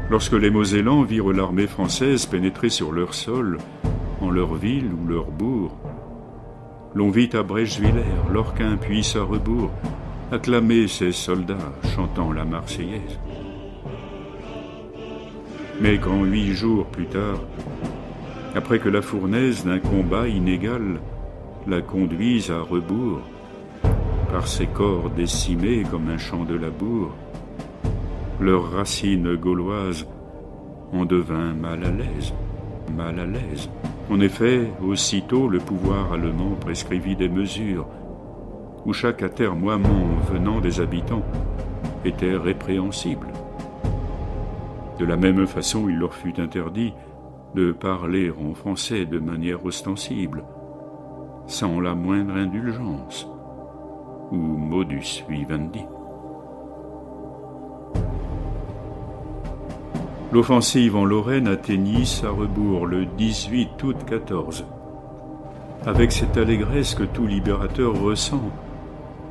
Lorsque les Mosellans virent l'armée française pénétrer sur leur sol, en leur ville ou leur bourg, l'on vit à Breschwiller, Lorquin puis à rebours, acclamer ses soldats chantant la Marseillaise. Mais quand 8 jours plus tard, après que la fournaise d'un combat inégal la conduise à rebours, par ses corps décimés comme un champ de labour, leurs racines gauloises en devint mal à l'aise, mal à l'aise. En effet, aussitôt le pouvoir allemand prescrivit des mesures où chaque atermoiement venant des habitants était répréhensible. De la même façon, il leur fut interdit de parler en français de manière ostensible, sans la moindre indulgence, ou modus vivendi. L'offensive en Lorraine atteignit sa rebours le 18 août 14, avec cette allégresse que tout libérateur ressent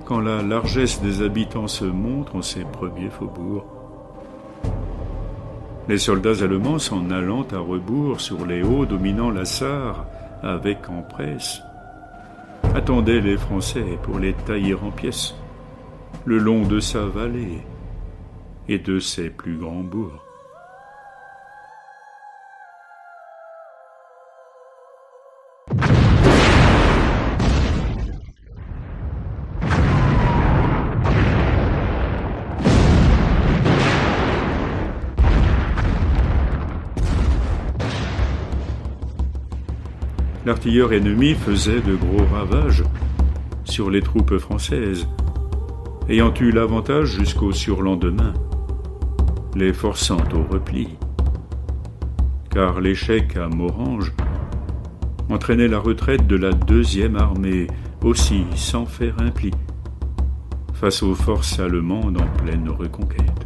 quand la largesse des habitants se montre en ses premiers faubourgs. Les soldats allemands s'en allant à rebours sur les hauts dominant la Sarre avec empresse, attendaient les Français pour les tailler en pièces, le long de sa vallée et de ses plus grands bourgs. L'artilleur ennemi faisait de gros ravages sur les troupes françaises, ayant eu l'avantage jusqu'au surlendemain, les forçant au repli. Car l'échec à Morhange entraînait la retraite de la 2e armée, aussi sans faire un pli, face aux forces allemandes en pleine reconquête.